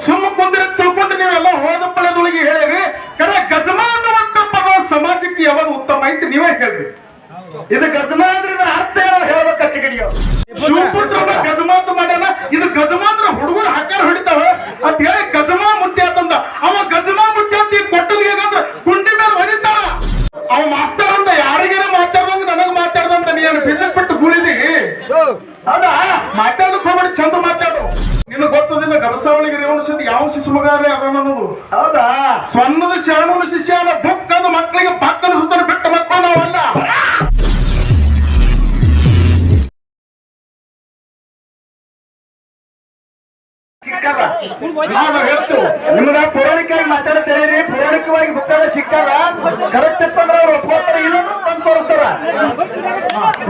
ಸುಮ್ಮ ಕುಂದ್ರೆ ತಿಳ್ಕೊಂಡು ನೀವೆಲ್ಲ ಹೋದ ಪಳದೊಳಗೆ ಹೇಳಿರಿ ಕರೆ ಗಜಮ ಅನ್ನುವಂತ ಪದ ಸಮಾಜಕ್ಕೆ ಯಾವಾಗ ಉತ್ತಮ ಐತಿ ನೀವೇ ಹೇಳ್ರಿ. ಇದು ಗಜಮ ಅಂದ್ರೆ ಅರ್ಥ ಏನೋ ಹೇಳ್ಬೇಕು ಕಚ್ಚಗಡಿಯೋ. ಶಿವಪುತ್ರ ಗಜಮ ಅಂತ ಮಾಡ್ಯಾನ. ಇದು ಗಜಮ ಅಂದ್ರೆ ಹುಡುಗರು ಹಾಕ್ಯಾರ ಹೊಡಿತಾವ ಅಂತ ಹೇಳಿ ಗಜಮ ಮುತ್ಯ ಅಂತಂದ. ಅವ ಗಜಮ ಮುತ್ಯ ಅಂತ ಕೊಟ್ಟದ್ಗೆ ಅಂದ್ರೆ ಕುಂಡಿ ಮೇಲೆ ಹೊಡಿತಾರ. ಅವ ಮಾಸ್ತರ್ ಅಂತ ಯಾರಿಗಾರ ಮಾತಾಡ್ದಂಗ ನನಗ್ ಮಾತಾಡ್ದಂತ ನೀನು ಬಿಜಕ್ ಬಿಟ್ಟು ಗುಳಿದಿ ಹೌದಾ? ಮಾತಾಡಕ್ ಹೋಗ್ಬೇಡಿ, ಚಂದ ಮಾತಾಡು. ನಿನಗ್ ಗೊತ್ತದಿಲ್ಲ ಗಬಸಾವಳಿಗೆ ರೇವಣಿಸಿದ ಯಾವ ಶಿಶುಮಗಾರೇ ಅದನ್ನೋದು ಹೌದಾ? ಸ್ವರ್ಣದ ಶರಣನ ಶಿಷ್ಯನ ಬುಕ್ಕಂದು ಮಕ್ಕಳಿಗೆ ಪಕ್ಕನ ಸುತ್ತನ ಬಿಟ್ಟ ಮಕ್ಕಳು ನಾವಲ್ಲ. ನಿಮ್ಗ ಪೌರಾಣಿಕವಾಗಿ ಮಾತಾಡ್ತೇರಿ. ಪೌರಾಣಿಕವಾಗಿ ಬುಕ್ಕದ ಸಿಕ್ಕಾರ ಕರೆಕ್ಟ್ ಇತ್ತಂದ್ರೆ ಅವ್ರು ಒಪ್ಕೋತಾರ, ಇಲ್ಲಂದ್ರೆ ತಂದು ತೋರಿಸ್ತಾರ.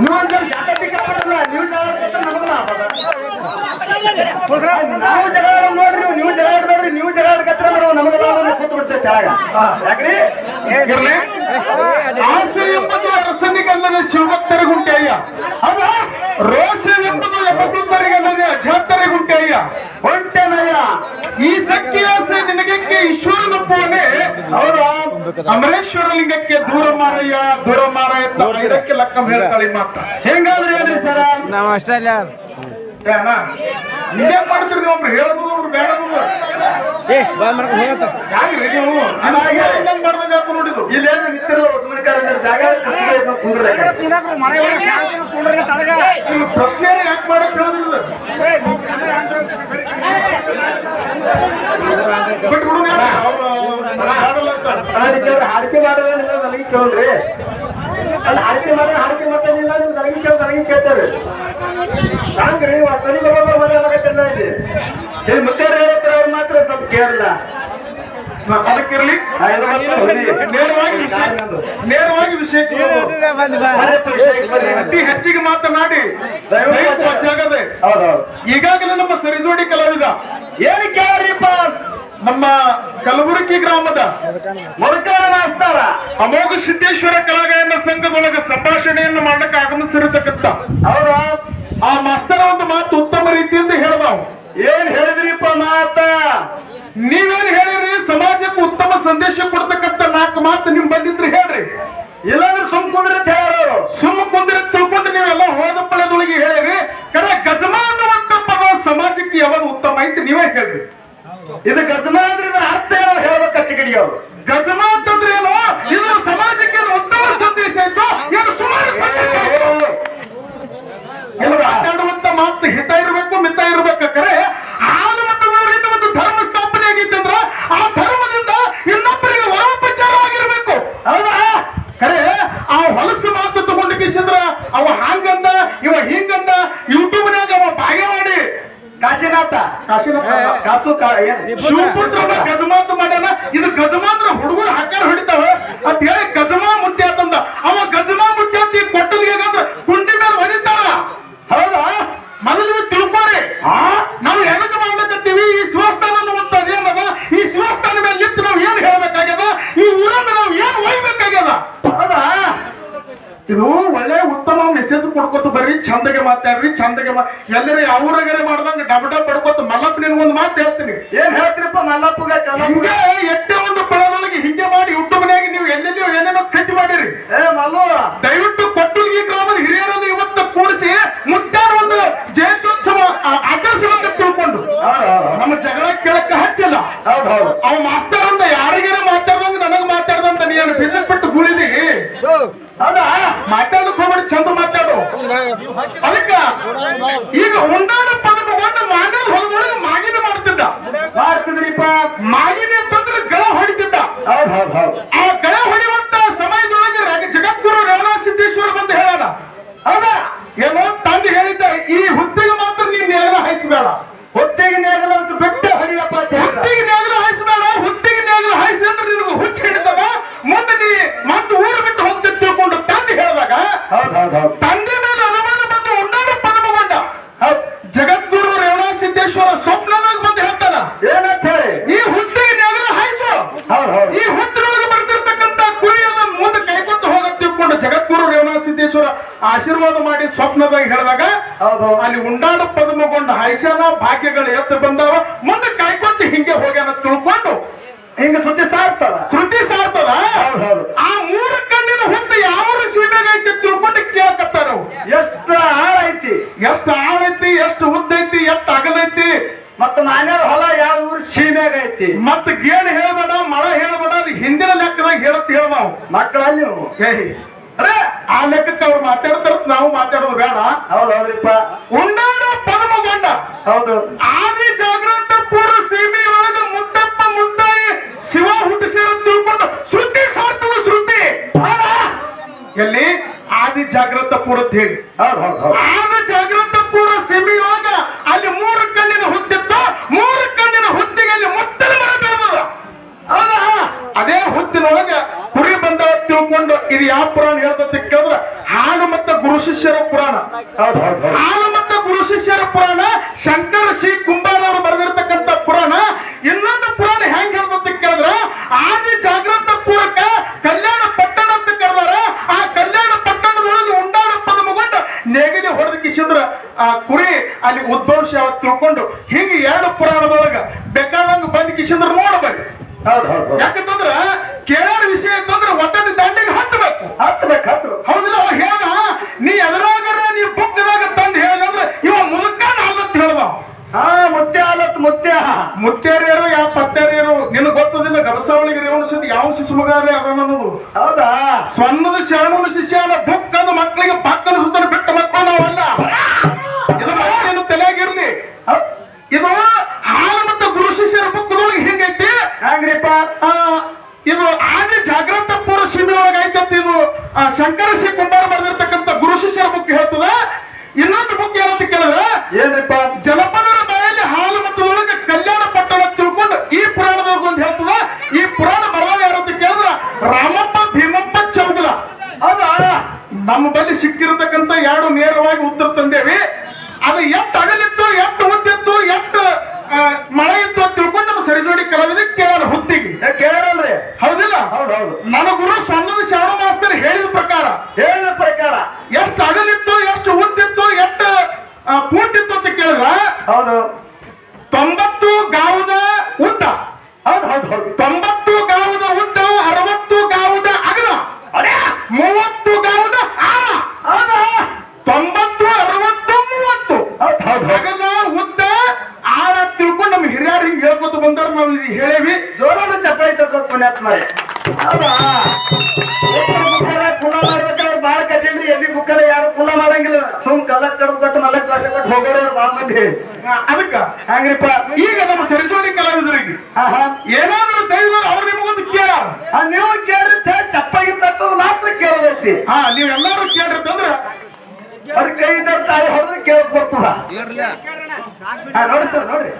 ನೀವೊಂದ್ಸಲ ಶಾಂತಿ ಕಾಪಾಡಲ್ಲ, ನೀವು ಜಗಳ ನಮಗಲ್ಲ ನಾವು ಜಗಳ ನೋಡ್ರಿ, ನೀವು ಜಗಳ ಆಡ್ಬೇಡ್ರಿ. ನೀವು ಜಗಳ ಆಡ್ಕತ್ರ ನಮಗೆಲ್ಲ ಕೂತ್ ಬಿಡ್ತೈತೆ ಕೆಳಗ. ಯಾಕ್ರಿ ಆಸೆ ಎಂಬುದು ಅರಸನಿಗಲ್ಲದೆ ಶಿವಭಕ್ತರಿಗುಂಟೆ ಅಯ್ಯ. ಅದ ರೋಷ ಎಂಬುದು 71 ಅಜಾತರಿಗುಂಟೆ ಅಯ್ಯ. ಹೊಂಟೆನಯ್ಯ ಈ ಸಖ್ಯ ಆಸೆ ನಿನಗಕ್ಕೆ ಈಶ್ವರನಪ್ಪವನೇ. ಹೌದಾ? ಅಮರೇಶ್ವರ ಲಿಂಗಕ್ಕೆ ದೂರ ಮಾರಯ್ಯ ದೂರ ಮಾರಯ್ಯ ಇದಕ್ಕೆ ಲಕ್ಕಂ ಹೇಳ್ತಾಳೆ ಮಾತ್ರ. ಹೆಂಗಾದ್ರೆ ಹೇಳ್ರಿ ಸರ, ನಾವು ಅಷ್ಟೇ ಇದೇನ್ ಮಾಡ್ತೀರಿ ನೀವು? ಒಬ್ರು ಹೇಳೋದು ಒಬ್ರು ಬೇಡದು. ಯಾಕ್ರಿ ನೀವು ಮಾಡ್ದಂಗ ಆತು ನೋಡಿದ್ರು. ಇಲ್ಲೇನು ನಿಂತಿರೋ ಜಾಗ ನಿಮ್ಮ ಪ್ರಶ್ನೆ ಯಾಕೆ ಮಾಡಕ್ ಹೇಳೋದಿಲ್ಲ? ಬಿಟ್ಬಿಡು ಹಾಡಿಕೆ ಮಾಡೋದಿಲ್ಲ ನನಗೆ ಕೇಳ್ರಿ. ಅಲ್ಲಿ ಹಾಡಿಕೆ ಮಾಡ್ತಾನಿಲ್ಲ, ನಿಮ್ ನನಗೆ ಕೇಳ್ತಾರೆ. ಹಂಗ್ರಿ ಮನೆಯಾಗತ್ತಿಲ್ಲ ಇಲ್ಲಿ ಮುತ್ತೇರ ಹೇಳ್ತಾರೆ, ಅವ್ರು ಮಾತ್ರ ಸ್ವಲ್ಪ ಕೇಳಲ್ಲ. ಅದಕ್ಕಿರ್ಲಿ, ನೇರವಾಗಿ ವಿಷಯಕ್ಕೆ ಅತಿ ಹೆಚ್ಚಿಗೆ ಮಾತನಾಡಿ ಜಾಗದೆ. ಈಗಾಗಲೇ ನಮ್ಮ ಸರಿಜೋಡಿ ಕಲಾವಿದ ಏನು ಕೇಳ್ರಿಪ್ಪ, ನಮ್ಮ ಕಲಬುರಗಿ ಗ್ರಾಮದ ಮೊಳಕಾರಸ್ತಾರ ಅಮೋಘ ಸಿದ್ದೇಶ್ವರ ಕಲಾಗಾಯನ ಸಂಘದೊಳಗ ಸಂಭಾಷಣೆಯನ್ನು ಮಾಡಕ್ಕೆ ಆಗಮಿಸಿರತಕ್ಕಂತ ಹೌದಾ? ಆ ಮಾಸ್ತರ ಒಂದು ಮಾತು ಉತ್ತಮ ರೀತಿಯಿಂದ ಹೇಳ್ದಾವ್. ಏನ್ ಹೇಳಿದ್ರಿಪ್ಪ ಮಾತ? ನೀವೇನ್ ಹೇಳಿರಿ? ಸಮಾಜಕ್ಕೆ ಉತ್ತಮ ಸಂದೇಶ ಕೊಡ್ತಕ್ಕಂತ 4 ಮಾತು ನಿಮ್ ಬಂದಿದ್ರೆ ಹೇಳ್ರಿ. ಇಲ್ಲಾಂದ್ರೆ ಸುಮ್ ಕುಂದ್ರೆ ಹೇಳೋರು. ಸುಮ್ಮ ಕುಂದ್ರೆ ತಿಳ್ಕೊಂಡು ನೀವೆಲ್ಲ ಹೋದ ಪಳದೊಳಗೆ ಹೇಳಿರಿ ಕರೆ ಗಜಮ ಅನ್ನುವಂತ ಪದ ಸಮಾಜಕ್ಕೆ ಯಾವಾಗ ಉತ್ತಮ ಐತಿ ನೀವೇ ಹೇಳ್ರಿ. ಇದು ಗಜಮ ಅಂದ್ರೆ ಅರ್ಥ ಏನೋ ಹೇಳ್ಬೇಕು ಕಚ್ಚಗಡಿಯವರು. ಗಜಮ ಅಂತಂದ್ರೆ ಏನು? ಇದು ಸಮಾಜಕ್ಕೆ ಉತ್ತಮ ಸಂದೇಶ ಆಯ್ತು, ಏನು ಸುಮಾರು ಸಂದೇಶ ಮಾತಾಡುವಂತ ಮಾತು ಹಿತ ಇರಬೇಕು, ಮಿತ ಇರಬೇಕು. ಕರೆ ಹಾಲು ಮತದವರಿಂದ ಒಂದು ಧರ್ಮ ಸ್ಥಾಪನೆ ಆಗೈತೆ ಅಂದ್ರ ಆ ಧರ್ಮದಿಂದ ಇನ್ನೊಬ್ಬರಿಗೆ ವರೋಪಚಾರವಾಗಿರ್ಬೇಕು. ಹೌದಾ? ಕರೆ ಆ ಹೊಲಸು ಮಾತು ತಗೊಂಡು ಕಿಸಿದ್ರ ಅವ ಹಾಂಗಂದ ಇವ ಹಿಂಗಂದ ಯೂಟ್ಯೂಬ್ನಾಗ ಅವ ಬಾಗೆ ಮಾಡಿ ಕಾಶಿನಾಥ ಶಿವಪುತ್ರ ಗಜಮಾತ ಮಾಡ್ಯಾನ. ಇದು ಗಜಮಾತ್ರ ಹುಡುಗರು ಹಾಕ್ಯಾರ ಹೊಡಿತಾವ ಅಂತ ಹೇಳಿ ಗಜಮ ಮುತ್ಯ ಅಂತಂದ. ಅವ ಗಜಮ ಮುತ್ಯ ಅಂತ ಕೊಟ್ಟಲ್ಗೆ ಕುಂಡಿ ಮೇಲೆ ಹೊಡಿತಾರ. ಹೌದಾ? ಮೊದಲು ತಿಳ್ಕೊರಿ, ನಾವು ಎದಕ್ಕೆ ಮಾಡ್ಲಕತ್ತೀವಿ? ಈ ಶಿವಸ್ಥಾನ ಅನ್ನುವಂಥದ್ದು ಏನದ? ಈ ಶಿವಸ್ಥಾನ ಮೇಲೆ ನಿಂತು ನಾವು ಏನ್ ಹೇಳ್ಬೇಕಾಗ್ಯದ? ಈ ಊರನ್ನ ನಾವು ಏನ್ ಒಯ್ಬೇಕಾಗ್ಯದ? ಹೌದಾ? ಇದು ಒಳ್ಳೆ ಉತ್ತಮ ಮೆಸೇಜ್ ಕೊಡ್ಕೊತ ಬರ್ರಿ, ಚಂದಗೆ ಮಾತಾಡ್ರಿ. ಚಂದಗೆ ಎಲ್ಲರೂ ಯಾವ್ರಾಗರೆ ಮಾಡ್ದಂಗ ಡಬ್ ಪಡ್ಕೊತ ಮಲ್ಲಪ್ಪ ನಿನ್ಗೊಂದು ಮಾತು ಹೇಳ್ತೀನಿ. ಏನ್ ಹೇಳ್ತೀರಪ್ಪ ಮಲ್ಲಪ್ಪಗ? ಹಿಂಗೆ ಎಟ್ಟೆ ಒಂದು ಪಳದೊಳಗೆ ಹಿಂಗೆ ಮಾಡಿ ಯೂಟ್ಯೂಬ್ನಾಗ ನೀವು ಎಲ್ಲೆಲ್ಲಿ ಏನೇನೋ ಖರ್ಚು ಮಾಡಿರಿ. ಮಲ್ಲು ದಯವಿಟ್ಟು ಕೊಟ್ಟುಲ್ಗಿ ಗ್ರಾಮದ ಹಿರಿಯರನ್ನು ಇವತ್ತು ಕೂಡಿಸಿ ಮುಟ್ಟಾರ ಒಂದು ಜಯಂತ್ಯೋತ್ಸವ ಆಚರಿಸಬೇಕಂತ ತಿಳ್ಕೊಂಡು ನಮ್ಮ ಜಗಳ ಕೇಳಕ್ಕ ಹಚ್ಚಲ್ಲ. ಅವ ಮಾಸ್ತರ್ ಅಂತ ಯಾರಿಗಾರ ಮಾತಾಡ್ದಂಗ ನನಗ್ ಮಾತಾಡ್ದಂತ ನೀನು ಬಿಜಕ್ ಬಿಟ್ಟು ಗುಳಿದಿ. ಹೌದಾ? ಮಾತಾಡಕ್ ಹೋಗ್ಬೇಡಿ, ಚಂದ ಮಾತಾಡು. ಅದಕ್ಕ ಈಗ ಉಂಡಾಡ ಪದ ತಗೊಂಡು ಮಾನ್ಯದ ಹೊಲದೊಳಗೆ ಮಾಗಿನ ಮಾಡ್ತಿದ್ರಿಪ್ಪ. ಮಾಗಿನ ಅಂತಂದ್ರೆ ಗಳ ಹೊಡಿತಿದ್ದ. ಆ ಗಳ ಹೊಡೆಯುವಂತ ಸಮಯದೊಳಗೆ ಜಗದ್ಗುರು ರೇವಣ ಸಿದ್ದೇಶ್ವರ ಬಂದು ಹೇಳೋಣ. ಹೌದಾ? ಏನೋ ತಂದು ಹೇಳಿದ್ದ, ಈ ಹುತ್ತಿಗೆ ಮಾತ್ರ ನೀನ್ ನೇಗಲ ಹಾಯಿಸಬೇಡ. ಹೊತ್ತಿಗೆ ನೇಗಲ ಬಿಟ್ಟು ಹೊಡಿಯಪ್ಪ. ಹುತ್ತಿಗೆ ನೇಗಲ ಹಾಯಿಸಬೇಡ. ಹುತ್ತಿಗೆ ನೇಗಲ ಹಾಯಿಸಿದ್ರೆ ನಿನಗೆ ಹುಚ್ಚ ಹಿಡಿತದ. ಮುಂದೆ ನೀ ಮತ್ತೆ ಊರು ಬಿಟ್ಟು ಹೋಗ್ತಿದ್ದು ತಿಳ್ಕೊಂಡು ತಂದೆ ಹೇಳಿದಾಗ ತಂದೆ ಮೇಲೆ ಅನುಮಾನ ಬಂದು ಉಂಡಾಡ ಪದಮಗೊಂಡ ಜಗದ್ಗುರು ರೇವಣ ಸಿದ್ದೇಶ್ವರ ಸ್ವಪ್ನದಾಗ ಬಂದು ಹೇಳ್ತಾನ, ಏನಂತ ಹೇಳಿ? ಈ ಹುತ್ತಿಗೆ ನೇಗಲ ಹಾಯಿಸು. ಈ ಹುತ್ತಿನೊಳಗೆ ಬರ್ತಿರ್ತಕ್ಕಂಥ ಕುರಿಯನ್ನ ಮುಂದೆ ಕೈಗೊತ್ತ ಹೋಗಕ್ ತಿಳ್ಕೊಂಡು ಜಗದ್ಗುರು ರೇವಣ ಸಿದ್ದೇಶ್ವರ ಆಶೀರ್ವಾದ ಮಾಡಿ ಸ್ವಪ್ನದಾಗ ಹೇಳಿದಾಗ ಅಲ್ಲಿ ಉಂಡಾಡ ಪದಮಗೊಂಡ ಹಾಯಿಸನ ಭಾಗ್ಯಗಳು ಎತ್ತು ಬಂದಾವ. ಮುಂದೆ ಕಾಯ್ಕೊಂತ ಹಿಂಗೆ ಹೋಗ್ಯಾನ ತಿಳ್ಕೊಂಡು ಹಿಂಗ ಸುದ್ದಿ ಸಾರ್ತದ. ಶ್ರುತಿ ಸಾರ್ತದ. ಹೌದು. ಆ 3 ಕಣ್ಣಿನ ಹುತ್ತ ಯಾವ ಸೀಮೆಗೆ ಐತಿ ತಿಳ್ಕೊಂಡು ಕೇಳಕತ್ತಾರ. ಎಷ್ಟ ಆಳ ಐತಿ, ಎಷ್ಟು ಆಳ ಐತಿ, ಎಷ್ಟು ಉದ್ದ ಐತಿ, ಎಷ್ಟು ಅಗಲ ಐತಿ, ಮತ್ತ ಮನೆ ಹೊಲ ಯಾವ ಊರು ಸೀಮೆಗ ಐತಿ, ಮತ್ತ ಗೇಣ್ ಹೇಳ್ಬೇಡ, ಮಳ ಹೇಳ್ಬೇಡ, ಅದು ಹಿಂದಿನ ಲೆಕ್ಕದಾಗ ಹೇಳತ್ ಹೇಳ್ಬಾವು ಮಕ್ಕಳಲ್ಲಿ ಅರೆ ಆ ಲೆಕ್ಕಕ್ಕೆ ಅವ್ರು ಮಾತಾಡ್ತಾರ, ನಾವು ಮಾತಾಡೋದು ಬೇಡ. ಹೌದೌದ್ರಿಪ್ಪ. ಉಂಡಾಡ ಪದ್ಮಗೊಂಡ ಹೌದು. ಆದಿ ಜಾಗೃತ ಪೂರ್ವ ಸೀಮೆಯೊಳಗ ಮುದ್ದಪ್ಪ ಮುದ್ದಾಯಿ ಶಿವ ಹುಟ್ಟಿಸಿರ ತಿಳ್ಕೊಂಡು ಶ್ರುತಿ ಸಾರ್ತದ. ಶ್ರುತಿ ಎಲ್ಲಿ ಆದಿ ಜಾಗೃತ ಪೂರ್ವ ಅಂತ ಹೇಳಿ ಆದಿ ಜಾಗೃತ ಪೂರ್ವ ಸೀಮೆಯೊಳಗ ಅಲ್ಲಿ 3 ಕಣ್ಣಿನ ಹುತ್ತಿತ್ತು. 3 ಕಣ್ಣಿನ ಹುತ್ತಿಗೆ ಅಲ್ಲಿ ಮುತ್ತಲ ಮರ ಬೆಳೆದ. ಅದೇ ಹುತ್ತಿನೊಳಗ ಕುರಿ ಬಂದ ತಿಳ್ಕೊಂಡು ಇದು ಯಾವ ಪುರಾಣ ಹೇಳ್ತಂತ ಕೇಳಿದ್ರೆ ಹಾಲು ಮತ್ತು ಗುರು ಶಿಷ್ಯರ ಪುರಾಣ. ಹಾಲು ಮತ್ತು ಗುರು ಶಿಷ್ಯರ ಪುರಾಣ ಶಂಕರ ಶ್ರೀ ಕುಂಬಾರ ಅವರು ಬರೆದಿರ್ತಕ್ಕಂಥ ಪುರಾಣ. ಇನ್ನೊಂದು ಪುರಾಣ ಹೆಂಗ್ ಹೇಳ್ತಂತ ಕೇಳಿದ್ರ ಆದಿ ಜಾಗೃತ ಪೂರಕ ಕಲ್ಯಾಣ ಪಟ್ಟಣ ಅಂತ ಕರೆದಾರ. ಆ ಕಲ್ಯಾಣ ಪಟ್ಟಣದೊಳಗೆ ಉಂಡಾಡ ಪದಮಗೊಂಡ ನೆಗದಿ ಹೊಡೆದ ಕಿಸಿದ್ರ ಆ ಕುರಿ ಅಲ್ಲಿ ಉದ್ಭವಿಸಿ ಅವತ್ತು ತಿಳ್ಕೊಂಡು ಹಿಂಗೆ 2 ಪುರಾಣದೊಳಗ ಬೇಕಾದಂಗ ಬಂದ್ ಕಿಸಿದ್ರ ನೋಡಬೇಡಿ. ಯಾಕಂತಂದ್ರ ಕೇಳಾರ ವಿಷಯ ಅಂತಂದ್ರ ಒತ್ತಡ ದಂಡಿಗೆ ಹತ್ತಬೇಕು. ಹೌದಿಲ್ಲ? ಅವ ಹೇಳ್ದ ನೀ ಎದರಾಗರ ನೀ ಬುಕ್ಕದಾಗ ತಂದು ಹೇಳ್ದಂದ್ರ ಇವ ಮುದುಕಾನ ಹಾಲತ್ ಹೇಳ್ದ. ಮುತ್ಯ ಹಾಲತ್ ಮುತ್ಯಾರ್ಯರು ಯಾವ ಪತ್ಯಾರ್ಯರು ನಿನಗೆ ಗೊತ್ತದಿಲ್ಲ. ಗಬಸಾವಳಿಗೆ ರೇವಣಿಸಿದ್ ಯಾವ ಶಿಶುಮಗಾರೇ ಅದನ್ನೋದು. ಹೌದಾ? ಸ್ವರ್ಣದ ಶರಣನ ಶಿಷ್ಯನ ಬುಕ್ ಅಂದ ಮಕ್ಕಳಿಗೆ ಪಕ್ಕನ ಸುತ್ತನ ಬಿಟ್ಟ ಮಕ್ಕಳು ನಾವಲ್ಲ. ಇದು ತಲೆಯಾಗಿರ್ಲಿ. ಇದು ಹಾಲು ಮತ್ತು ಗುರು ಶಿಷ್ಯರ ಬುಕ್ದೊಳಗೆ ಹಿಂಗೈತಿ. ಹಂಗ್ರಿಪ್ಪ. ಇದು ಆದಿ ಜಾಗೃತ ಪೂರ್ವ ಸೀಮೆಯೊಳಗೆ ಐತಂತ ಇದು ಶಂಕರ ಶ್ರೀ ಕುಂಬಾರ ಬರೆದಿರ್ತಕ್ಕಂಥ ಗುರು ಶಿಷ್ಯರ ಬುಕ್ ಹೇಳ್ತದ. ಇನ್ನೊಂದು ಬುಕ್ ಏನಂತ ಕೇಳಿದ್ರೆ ಏನ್ರಿಪ್ಪ? ಜನಪದರ ಬಾಯಲ್ಲಿ ಹಾಲು ಮತ್ತದೊಳಗೆ ಕಲ್ಯಾಣ ಪಟ್ಟಣ ತಿಳ್ಕೊಂಡು ಈ ಪುರಾಣದೊಳಗೆ ಒಂದು ಹೇಳ್ತದ. ಈ ಪುರಾಣ ಬರೋದು ಯಾರಂತ ಕೇಳಿದ್ರ ರಾಮಪ್ಪ ಭೀಮಪ್ಪ ಚೌಗಲ. ನಮ್ಮ ಬಳಿ ಸಿಕ್ಕಿರತಕ್ಕಂಥ 2 ನೇರವಾಗಿ ಉತ್ತರ ತಂದೇವಿ. ಅದು ಎಷ್ಟು ಅಗಲಿತ್ತು, ಎಷ್ಟು ಉದ್ದಿತ್ತು, ಎಷ್ಟು ಮಳೆ ಇತ್ತು ಅಂತ ತಿಳ್ಕೊಂಡು ನಮ್ಮ ಸರಿಜೋಡಿ ಕಲಾವಿದ ಕೇಳೋಣ ಹುತ್ತಿಗೆ ಕೇಳಲ್ರಿ. ಹೌದಿಲ್ಲ? ಹೌದೌದು. ನನ್ನ ಗುರು ಸ್ವರ್ಣದ ಶ್ರವಣ ಮಾಸ್ತರ್ ಹೇಳಿದ ಪ್ರಕಾರ ಎಷ್ಟು ಅಗಲಿತ್ತು, ಎಷ್ಟು ಉದ್ದಿತ್ತು, ಎಷ್ಟು ಪೂಟಿತ್ತು ಅಂತ ಕೇಳಿದ್ರ ಹೌದು 90 ಗಾವದ ಉದ್ದ. ಹೌದು. 90 ಗಾವದ ಉದ್ದ, 60 ಗಾವದ ಅಗಲ, 30 ಗಾವದ ಆಳ. 90, 60, 30 ಅಗಲ, ಉದ್ದ, ಆಳ ತಿಳ್ಕೊಂಡು ನಮ್ಮ ಹಿರಿಯರು ಹಿಂಗೆ ಹೇಳ್ಕೊತ ಬಂದಾರ. ನಾವು ಇದು ಹೇಳೇವಿ. ಜೋರಾದ ಚಪ್ಪಾಳಿ ತಗೋಕ್ ಪುಣ್ಯಾತ್ಮರೇ. ಹೌದಾ? ಕುಲ ಮಾಡ್ಬೇಕಾದ್ರೆ ಬಾಳ ಕಠಿಣ್ರಿ. ಎಲ್ಲಿ ಬುಕ್ಕಲ್ಲ ಯಾರು ಕುಲ ಮಾಡಂಗಿಲ್ಲ. ಸುಮ್ ಕಲ್ಲಕ್ ಕಡ್ದು ಕೊಟ್ಟು 4 ಕ್ಲಾಸ್ ಕೊಟ್ಟು ಹೋಗೋರು ಬಾಳ ಮಂದಿ. ಅದಕ್ಕ ಹಂಗ್ರಿಪ್ಪ. ಈಗ ನಮ್ಮ ಸರಿಜೋಡಿ ಕಲಾವಿದರಿಗೆ ಏನಾದ್ರೂ ದೈವದವ್ರು ಅವ್ರು ನಿಮಗೊಂದು ಕೇಳ ನೀವು ಕೇಳ್ರಿ. ಚಪ್ಪಾಗಿ ತಟ್ಟೋದು ಮಾತ್ರ ಕೇಳೋದೈತಿ. ನೀವೆಲ್ಲರೂ ಕೇಳಿರ್ತಂದ್ರ ಅವ್ರ ಕೈ ಇದ್ದ ತಾಯಿ ಹೊಡೆದ್ರೆ ಕೇಳಕ್ ಬರ್ತದ. ನೋಡಿ ಸರ್, ನೋಡ್ರಿ.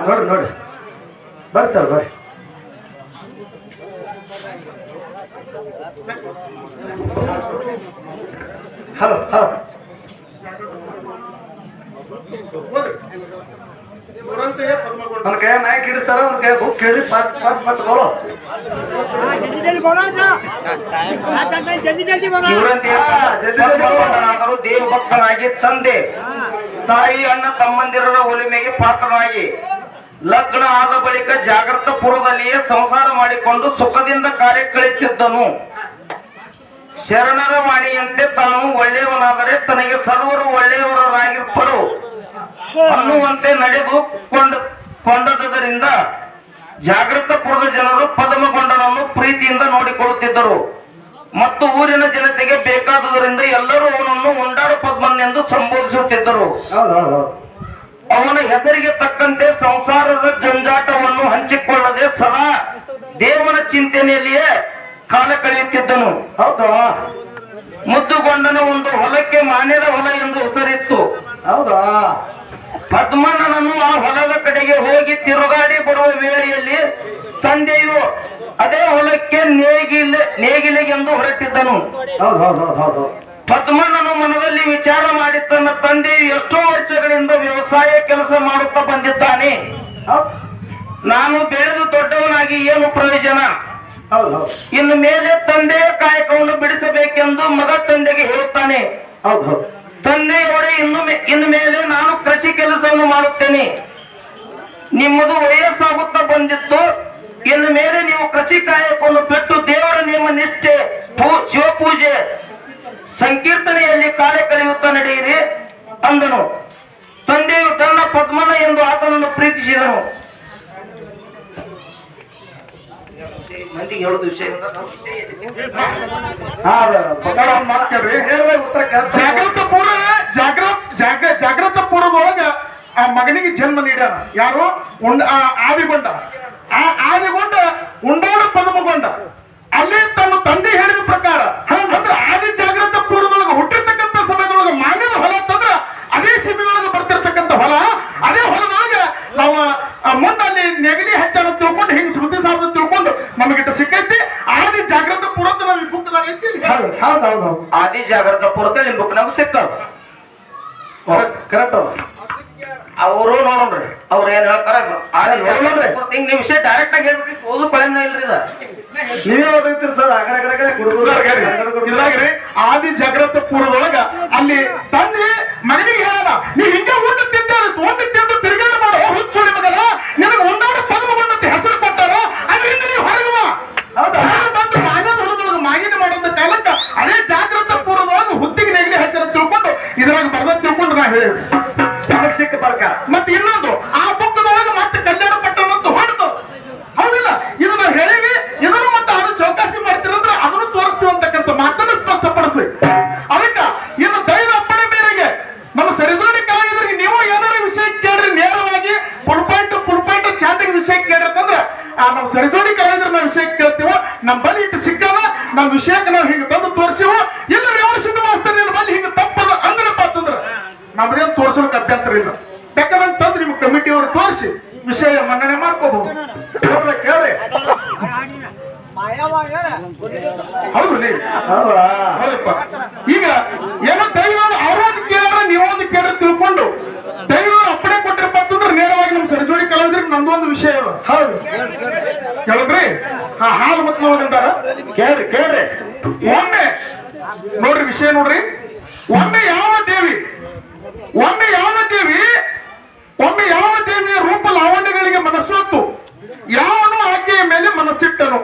ನೋಡ್ರಿ ಬರ್ರಿ ಸರ್, ಬರ್ರಿ. ಹಲೋ. ಒಂದ್ ಕೈ ಮೈಕ್ ಹಿಡಿಸ್ತಾರ, ಒಂದ್ ಕೈ ಬುಕ್ ಕೇಳಿ ಪಟ್ ಬೋಲೋ. ದೇವ ಭಕ್ತನಾಗಿ ತಂದೆ ತಾಯಿ ಅಣ್ಣ ತಮ್ಮಂದಿರರ ಒಲಿಮೆಗೆ ಪಾತ್ರನಾಗಿ ಲಗ್ನ ಆದ ಬಳಿಕ ಜಾಗೃತ ಪುರದಲ್ಲಿಯೇ ಸಂಸಾರ ಮಾಡಿಕೊಂಡು ಸುಖದಿಂದ ಕಾರ್ಯ ಕಳೆಯುತ್ತಿದ್ದನು. ಶರಣರ ವಾಣಿಯಂತೆ ತಾನು ಒಳ್ಳೆಯವನಾದರೆ ತನಗೆ ಸರ್ವರು ಒಳ್ಳೆಯವರಾಗಿರ್ಪರು ಅನ್ನುವಂತೆ ನಡೆದುಕೊಂಡದ್ದರಿಂದ ಜಾಗೃತಪುರದ ಜನರು ಪದ್ಮಗೊಂಡನನ್ನು ಪ್ರೀತಿಯಿಂದ ನೋಡಿಕೊಳ್ಳುತ್ತಿದ್ದರು ಮತ್ತು ಊರಿನ ಜನತೆಗೆ ಬೇಕಾದುದರಿಂದ ಎಲ್ಲರೂ ಅವನನ್ನು ಉಂಡಾಡ ಪದ್ಮನ್ ಎಂದು ಸಂಬೋಧಿಸುತ್ತಿದ್ದರು. ಅವನ ಹೆಸರಿಗೆ ತಕ್ಕಂತೆ ಸಂಸಾರದ ಜಂಜಾಟವನ್ನು ಹಂಚಿಕೊಳ್ಳದೆ ಸದಾ ದೇವನ ಚಿಂತನೆಯಲ್ಲಿಯೇ ಕಾಲ ಕಳೆಯುತ್ತಿದ್ದನು. ಮುದ್ದುಗೊಂಡನ ಒಂದು ಹೊಲಕ್ಕೆ ಮಾನ್ಯದ ಹೊಲ ಎಂದು ಹೆಸರಿತ್ತು. ಪದ್ಮಣ್ಣನನ್ನು ಆ ಹೊಲದ ಕಡೆಗೆ ಹೋಗಿ ತಿರುಗಾಡಿ ಬರುವ ವೇಳೆಯಲ್ಲಿ ತಂದೆಯು ಅದೇ ಹೊಲಕ್ಕೆ ನೇಗಿಲಿಗೆಂದು ಹೊರಟಿದ್ದನು. ಪದ್ಮಣ್ಣನು ಮನದಲ್ಲಿ ವಿಚಾರ ಮಾಡಿ ತನ್ನ ತಂದೆಯು ಎಷ್ಟೋ ವರ್ಷಗಳಿಂದ ವ್ಯವಸಾಯ ಕೆಲಸ ಮಾಡುತ್ತಾ ಬಂದಿದ್ದಾನೆ. ನಾನು ಬೆಳೆದು ದೊಡ್ಡವನಾಗಿ ಏನು ಪ್ರಯೋಜನ? ಇನ್ನು ಮೇಲೆ ತಂದೆಯ ಕಾಯಕವನ್ನು ಬಿಡಿಸಬೇಕೆಂದು ಮಗ ತಂದೆಗೆ ಹೇಳುತ್ತಾನೆ. ತಂದೆಯವರೇ ಇನ್ನು ಮೇಲೆ ನಾನು ಕೃಷಿ ಕೆಲಸವನ್ನು ಮಾಡುತ್ತೇನೆ. ನಿಮ್ಮದು ವಯಸ್ಸಾಗುತ್ತಾ ಬಂದಿತ್ತು. ಇನ್ನು ಮೇಲೆ ನೀವು ಕೃಷಿ ಕಾಯಕವನ್ನು ಬಿಟ್ಟು ದೇವರ ನೇಮ ನಿಷ್ಠೆ ಶಿವಪೂಜೆ ಸಂಕೀರ್ತನೆಯಲ್ಲಿ ಕಾಲ ಕಳೆಯುತ್ತಾ ನಡೆಯಿರಿ ಅಂದನು. ತಂದೆಯು ತನ್ನ ಪದ್ಮನ ಎಂದು ಆತನನ್ನು ಪ್ರೀತಿಸಿದನು. ಮಂದಿಗೆ ಹೇಳುದು ವಿಷಯ ಜಾಗ್ರತ ಪೂರ್ವದೊಳಗ ಆ ಮಗನಿಗೆ ಜನ್ಮ ನೀಡ್ಯಾನ. ಯಾರು? ಆದಿಗೊಂಡ. ಆ ಆದಿಗೊಂಡ ಉಂಡಾಡ ಪದಮಗೊಂಡ. ಅಲ್ಲಿ ತನ್ನ ತಂದೆ ಹೇಳಿದ ಪ್ರಕಾರ ಅಂದ್ರೆ ಆದಿ ಜಾಗ್ರತ ಪೂರ್ವದೊಳಗ ಹುಟ್ಟಿರ್ತಕ್ಕಂಥ ಸಮಯದೊಳಗ ಮಾನ್ಯದ ಹೊಲ ಅಂತಂದ್ರ ಅದೇ ಸೀಮೆಯೊಳಗೆ ಬರ್ತಿರ್ತಕ್ಕಂಥ ಹೊಲ. ಅದೇ ಹೊಲದೊಳಗ ನಾವು ಮುಂದೆ ಅಲ್ಲಿ ನೆಗಡಿ ಹೆಚ್ಚಾನ ತಿಳ್ಕೊಂಡು ಹಿಂಗ್ ಸ್ಮೃತಿ ಸಾಧ ತಿಳ್ಕೊಂಡು ನಮಗಿಟ್ಟ ಸಿಕ್ಕೈತಿ. ಆದಿ ಜಾಗ್ರತ ಪೂರ್ವದ ನಾವು ಈ ಬುಕ್ದಾಗ ಐತಿ. ಆದಿ ಜಾಗ್ರತ ಪೂರ್ವದ ನಿಮ್ ಬುಕ್ ನಮ್ಗೆ ಸಿಕ್ಕಲ್ಲ. ಕರೆಕ್ಟ್ ಅದ. ಅವರು ನೋಡ್ರಿ ಅವ್ರು ಏನ್ ಹೇಳ್ತಾರ ನಿಮ್ ವಿಷಯ ಡೈರೆಕ್ಟ್ ಆಗಿ ಹೇಳ್ಬಿಟ್ಟು ಓದು ಪಳನ ಇಲ್ರಿ ಇದ ನೀವೇ ಓದೈತಿರಿ ಸರ್. ಆ ಕಡೆ ಇದ್ರಾಗ್ರಿ ಆದಿ ಜಾಗ್ರತ ಪೂರ್ವದೊಳಗ ಅಲ್ಲಿ ತಂದೆ ಮಗನಿಗೆ ಹೇಳಲ್ಲ, ನೀವ್ ಹಿಂಗೆ ಉಂಡು ತಿಂತಾರೆ ಒಂದು ತಿಂದು ತಿರುಗಾಡ ಮಾಡೋ ಹುಚ್ಚುಳಿ ಮಗನ, ನಿನಗೆ ಒಂದಾಡ ಪದ್ಮಗೊಂಡ ಹೆಸರು ಕೊಟ್ಟಾರ. ಅದರಿಂದ ನೀವು ಹೊರಗುವ ಬಂದು ಮಾನ್ಯದ ಹೊಲದೊಳಗ ಮಾಗಿನ ಮಾಡೋದ ಕಾಲಕ್ಕ ಅದೇ ಜಾಗ್ರತ ಪೂರ್ವದೊಳಗ ಹುತ್ತಿಗೆ ನೆಗಡಿ ಹಚ್ಚರ ತಿಳ್ಕೊಂಡು ಇದ್ರಾಗ ಬರ್ದ ತಿಳ್ಕೊಂಡು ನಾ ಹೇಳಿವಿ ಸಿಕ್ಕ ಬರ್ಕ. ಮತ್ತೆ ಇನ್ನೊಂದು ಆ ಬುಕ್ಕದೊಳಗೆ ಮತ್ತೆ ಕಲ್ಯಾಣ ಪಟ್ಟಣ ಅಂತ ಹೊಡ್ತು. ಹೌದಿಲ್ಲ? ಇದು ನಾವು ಹೇಳಿವಿ. ಇದನ್ನು ಮತ್ತೆ ಅದು ಚೌಕಾಸಿ ಮಾಡ್ತೀರಂದ್ರೆ ಅದನ್ನು ತೋರಿಸ್ತೀವಿ ಅಂತಕ್ಕಂಥ ಮಾತನ್ನು ಸ್ಪಷ್ಟಪಡಿಸಿ. ಅದಕ್ಕ ಇನ್ನು ದೈವ ಅಪ್ಪಣೆ ಮೇರೆಗೆ ನಮ್ಮ ಸರಿಜೋಡಿ ಕಲಾವಿದರಿಗೆ ನೀವು ಏನಾರ ವಿಷಯ ಕೇಳ್ರಿ, ನೇರವಾಗಿ ಫುಲ್ ಪಾಯಿಂಟ್ ಚಾಟಿಂಗ್ ವಿಷಯ ಕೇಳಿರ್ತಂದ್ರೆ ನಮ್ಮ ಸರಿಜೋಡಿ ಕಲಾವಿದ್ರ ನಾವು ವಿಷಯ ಕೇಳ್ತೀವೋ. ನಮ್ಮ ಬಲಿ ಇಟ್ಟು ಸಿಕ್ಕಲ್ಲ, ನಮ್ಮ ವಿಷಯಕ್ಕೆ ನಾವು ಹಿಂಗೆ ತಂದು ತೋರಿಸಿವೋ. ಇಲ್ಲ ಯಾವ ಸಿದ್ಧ ಮಾಸ್ತರ್ ನಿನ್ನ ಬಲಿ ಹಿಂಗೆ ತಪ್ಪದ ಅಂದ್ರಪ್ಪ ಅಂತಂದ್ರೆ ನಮ್ದೇನು ತೋರಿಸೋಕೆ ಅಭ್ಯಂತರ ಇಲ್ಲ. ಬೇಕಾದಂಗೆ ತಂದು ನಿಮ್ಮ ಕಮಿಟಿಯವರು ತೋರಿಸಿ ವಿಷಯ ಮನ್ನಣೆ ಮಾಡ್ಕೋಬಹುದು. ಕೇಳ್ರಿ. ಹೌದು ಹೌದಪ್ಪ. ಈಗ ಏನೋ ದೈವ ಅವ್ರೊಂದು ಕೇಳ್ರ ನೀವೊಂದು ಕೇಳ್ರ ತಿಳ್ಕೊಂಡು ದೈವವರು ಅಪ್ಪಣೆ ಕೊಟ್ಟಿರಪ್ಪ ಅಂತಂದ್ರೆ ನೇರವಾಗಿ ನಮ್ಮ ಸರಿಜೋಡಿ ಕಲಾವಿದ್ರಿಗೆ ನಂದೊಂದು ವಿಷಯ ಇವ. ಹೌದು ಕೇಳಿದ್ರಿ? ಹಾಲು ಮತ್ತೆ ನೋಡಿದಾರ ಕೇಳ್ರಿ. ಒಮ್ಮೆ ನೋಡ್ರಿ ವಿಷಯ ನೋಡ್ರಿ. ಒಮ್ಮೆ ಯಾವ ದೇವಿಯ ರೂಪ ಲಾವಣ್ಯಗಳಿಗೆ ಮನಸ್ಸೊತ್ತು ಯಾವನು ಆಕೆಯ ಮೇಲೆ ಮನಸ್ಸಿಟ್ಟನು.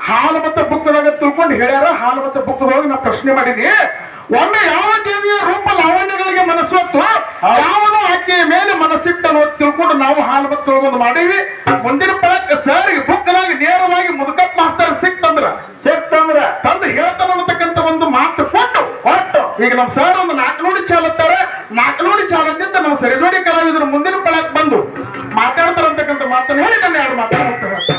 ಹಾಲು ಮತ್ತೆ ಬುಕ್ಕದಾಗ ತಿಳ್ಕೊಂಡು ಹೇಳ್ಯಾರ. ಹಾಲು ಮತ್ತೆ ಬುಕ್ಕದಾಗ ನಾ ಪ್ರಶ್ನೆ ಮಾಡೀನಿ. ಒಮ್ಮೆ ಯಾವ ದೇವಿಯ ರೂಪ ಲಾವಣ್ಯಗಳಿಗೆ ಮನಸ್ಸೊತ್ತು ಯಾವನು ಆಕೆಯ ಮೇಲೆ ಮನಸ್ಸಿಟ್ಟನು ಅಂತ ತಿಳ್ಕೊಂಡು ನಾವು ಹಾಲು ಮತ್ತೆ ತಿಳ್ಕೊಂಡು ಮಾಡೀವಿ. ಮುಂದಿನ ಪಳಕ್ ಸರ್ ಬುಕ್ಕದಾಗ ನೇರವಾಗಿ ಮುದುಕಪ್ಪ ಮಾಸ್ತರ್ ಸಿಕ್ತಂದ್ರ ತಂದು ಹೇಳ್ತಾನ ಅನ್ನತಕ್ಕಂಥ ಒಂದು ಮಾತು ಕೊಟ್ಟು ಈಗ ನಮ್ಮ ಸರ್ ಒಂದು 4 ನುಡಿ ಚಾಲತ್ತಾರೆ. 4 ನುಡಿ ಚಾಲದಿಂದ ನಮ್ಮ ಸರಿಜೋಡಿ ಕಲಾವಿದರು ಮುಂದಿನ ಪಳಕ್ ಬಂದು ಮಾತಾಡ್ತಾರಂತಕ್ಕಂಥ ಮಾತನ್ನು ಹೇಳಿ ನನ್ನ 2 ಮಾತಾಡ್ತಾರೆ.